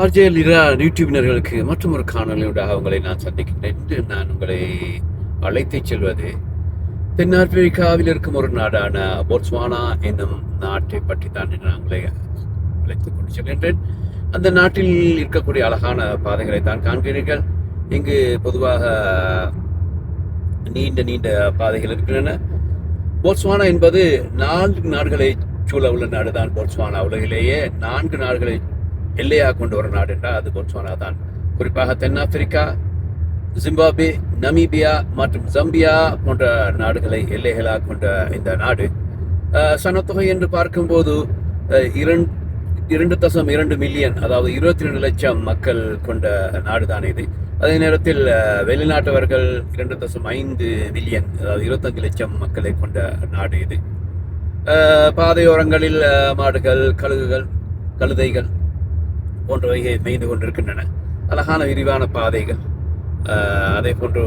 RJ lira யூடியூபினர்களுக்கு மற்றும் ஒரு காணொலியூடாக உங்களை நான் சந்திக்கின்றேன். இன்று நான் உங்களை அழைத்துச் செல்வது தென்னாப்பிரிக்காவில் இருக்கும் ஒரு நாடான போட்ஸ்வானா என்னும் நாட்டை பற்றி தான் நான் உங்களை அழைத்துக் கொண்டு செல்கின்றேன். அந்த நாட்டில் இருக்கக்கூடிய அழகான பாதைகளை தான் காண்கிறீர்கள். இங்கு பொதுவாக நீண்ட நீண்ட பாதைகள் இருக்கின்றன. போட்ஸ்வானா என்பது 4 நாடுகளை சூழ உள்ள நாடுதான் போட்ஸ்வானா. உலகிலேயே 4 நாடுகளை எல்லையாக கொண்டு வர நாடு என்றால் அது போட்ஸ்வானா தான். குறிப்பாக தென்னாப்பிரிக்கா, ஜிம்பாப்வே, நமீபியா மற்றும் ஜம்பியா போன்ற நாடுகளை எல்லைகளாக கொண்ட இந்த நாடு சனத்தொகை என்று பார்க்கும்போது 2.2 மில்லியன், அதாவது 22 லட்சம் மக்கள் கொண்ட நாடு தான் இது. அதே நேரத்தில் வெளிநாட்டவர்கள் 2.5 மில்லியன், அதாவது 25 லட்சம் மக்களை கொண்ட நாடு இது. பாதையோரங்களில் மாடுகள், கழுதைகள் போன்றவை மேய்ந்து கொண்டிருக்கின்றன. அழகான விரிவான பாதைகள். அதே போன்று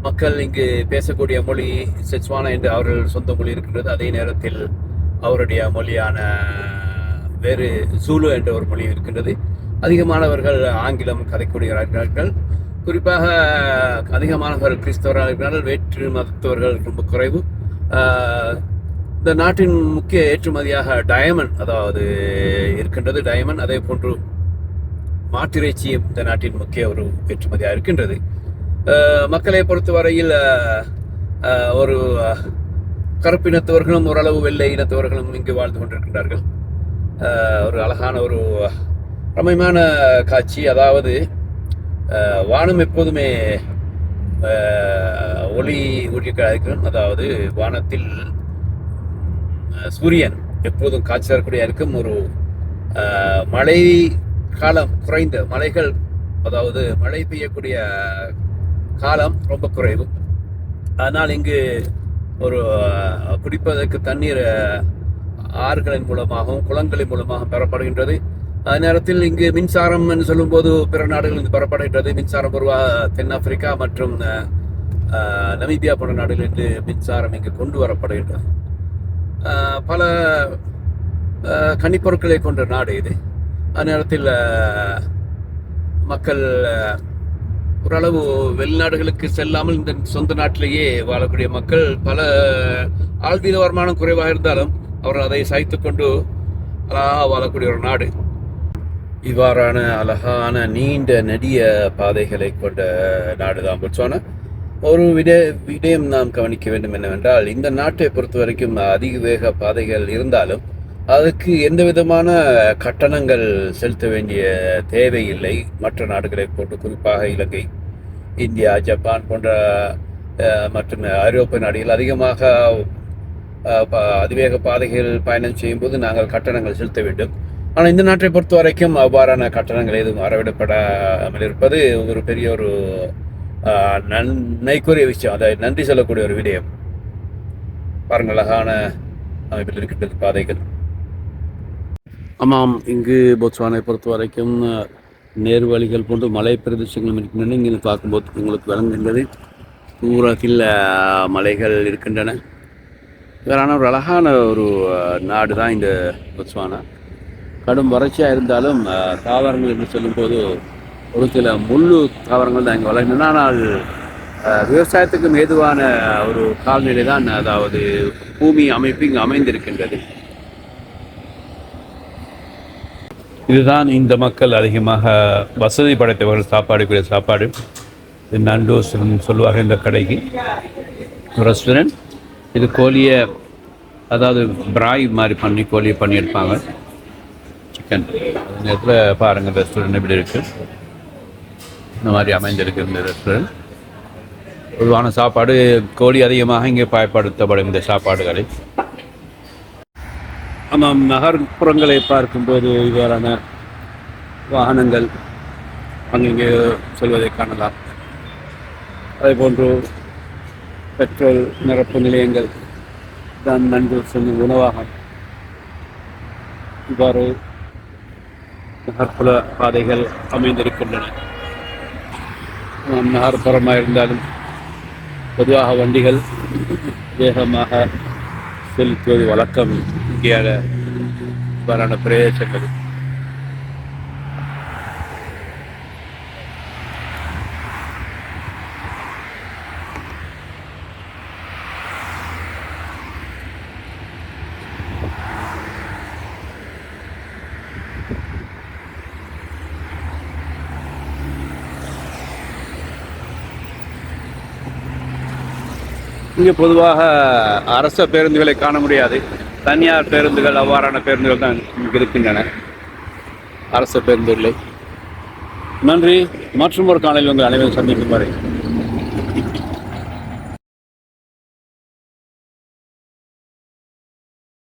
மக்கள் இங்கு பேசக்கூடிய மொழி செட்ஸ்வானா என்று அவர்கள் சொந்த மொழி இருக்கின்றது. அதே நேரத்தில் அவருடைய மொழியான வேறு சூலு என்ற ஒரு மொழி இருக்கின்றது. அதிகமானவர்கள் ஆங்கிலம் கதைக்கூடியவர்கள். குறிப்பாக அதிகமானவர்கள் கிறிஸ்தவர்கள் இருக்கிறார்கள். வேற்று மதத்தவர்கள் ரொம்ப குறைவு. இந்த நாட்டின் முக்கிய ஏற்றுமதியாக டயமண்ட், அதாவது இருக்கின்றது டயமண்ட். அதே போன்று மாட்டிறைச்சியும் இந்த நாட்டின் முக்கிய ஒரு ஏற்றுமதியாக இருக்கின்றது. மக்களை பொறுத்தவரையில் ஒரு கருப்பினத்தவர்களும் ஓரளவு வெள்ளை இனத்தவர்களும் இங்கு வாழ்ந்து கொண்டிருக்கின்றார்கள். ஒரு அழகான ஒரு ரம்யமான காட்சி. அதாவது வானம் எப்போதுமே ஒளி ஊற்றியிருக்கும். அதாவது வானத்தில் சூரியன் எப்போதும் காட்சி தரக்கூடிய இருக்கும். ஒரு மழை காலம் குறைந்த மழைகள், அதாவது மழை பெய்யக்கூடிய காலம் ரொம்ப குறைவு. ஆனால் இங்கு ஒரு குடிப்பதற்கு தண்ணீர் ஆறுகளின் மூலமாகவும் குளங்களின் மூலமாகவும் பெறப்படுகின்றது. அதே நேரத்தில் இங்கு மின்சாரம் என்று சொல்லும்போது பிற நாடுகளில் பெறப்படுகின்றது. மின்சாரம் பொதுவாக தென்னாப்பிரிக்கா மற்றும் நமீபியா போன்ற நாடுகளிலிருந்து மின்சாரம் இங்கு கொண்டு வரப்படுகின்றது. பல கனிப்பொருட்களை கொண்ட நாடு இது. அதே நேரத்தில் மக்கள் ஓரளவு வெளிநாடுகளுக்கு செல்லாமல் இந்த சொந்த நாட்டிலேயே வாழக்கூடிய மக்கள். பல ஆழ்வீத வருமானம் குறைவாக இருந்தாலும் அவர்கள் அதை சகித்துக் கொண்டு அழகாக வாழக்கூடிய ஒரு நாடு. இவ்வாறான அழகான நீண்ட நெடிய பாதைகளை கொண்ட நாடு தான் போட்ஸ்வானா. ஒரு விடயம் நாம் கவனிக்க வேண்டும் என்னவென்றால், இந்த நாட்டை பொறுத்த வரைக்கும் அதிக வேக பாதைகள் இருந்தாலும் அதுக்கு எந்த விதமான கட்டணங்கள் செலுத்த வேண்டிய தேவையில்லை. மற்ற நாடுகளை போட்டு, குறிப்பாக இலங்கை, இந்தியா, ஜப்பான் போன்ற மற்றும் ஐரோப்பிய நாடுகள் அதிகமாக அதிவேக பாதைகள் பயணம் செய்யும்போது நாங்கள் கட்டணங்கள் செலுத்த வேண்டும். ஆனால் இந்த நாட்டை பொறுத்த வரைக்கும் அவ்வாறான கட்டணங்கள் எதுவும் அறவிடப்படாமல் இருப்பது ஒரு பெரிய ஒரு நன்மைக்குரிய விஷயம். அதை நன்றி சொல்லக்கூடிய ஒரு விடயம். பாருங்கள், அழகான அமைப்பில் இருக்கின்றது பாதைகள். ஆமாம், இங்கு போட்ஸ்வானை பொறுத்த வரைக்கும் நேர்வழிகள் போன்று மலை பிரதேசங்களும் இருக்கின்றன. இங்கே பார்க்கும்போது உங்களுக்கு விளங்குகின்றது தூரத்தில் மலைகள் இருக்கின்றன. இவரான ஒரு அழகான ஒரு நாடு தான் இந்த போட்ஸ்வானா. கடும் வறட்சியாக இருந்தாலும் தாவரங்கள் என்று சொல்லும்போது ஒரு சில முள்ளு தாவரங்கள் தான் இங்கே வளர்கின்றன. ஆனால் விவசாயத்துக்கு ஏதுவான ஒரு கால்நிலை தான், அதாவது பூமி அமைப்பு இங்கு அமைந்திருக்கின்றது. இதுதான் இந்த மக்கள் அதிகமாக வசதி படைத்தவர்கள் சாப்பாடுக்குரிய சாப்பாடு. இது நண்டோஸ் சொல்லுவாங்க இந்த கடைக்கு. ரெஸ்டாரண்ட் இது கோழியை, அதாவது பிராய் மாதிரி பண்ணி கோழியை பண்ணி எடுப்பாங்க, சிக்கன். அந்த நேரத்தில் பாருங்கள் ரெஸ்டாரண்ட் எப்படி இருக்குது. இந்த மாதிரி அமைந்திருக்கு இந்த ரெஸ்டாரண்ட். பொதுவான சாப்பாடு கோழி அதிகமாக இங்கே பயன்படுத்தப்படும் இந்த சாப்பாடுகளை. ஆமாம், நகர்ப்புறங்களை பார்க்கும்போது இவ்வாறான வாகனங்கள் அங்கங்கே செல்வதை காணலாம். அதே போன்று பெட்ரோல் நிரப்பு நிலையங்கள் தான் நன்கு செல்லும் உணவகம். இவ்வாறு நகர்ப்புற பாதைகள் அமைந்திருக்கின்றன. நகர்ப்புறமாக இருந்தாலும் பொதுவாக வண்டிகள் வேகமாக செலுத்துவது வழக்கம் இங்கே வரான பிரதேசங்கள். இங்கே பொதுவாக அரச பேருந்துகளை காண முடியாது. தனியார் பேருந்துகள், அவ்வாறான பேருந்துகள் தான் இங்கு இருக்கின்றன. அரச பேருந்துகளை. நன்றி. மற்றும் ஒரு காலையில் உங்கள் அனைவரும் சந்திக்கும் வரை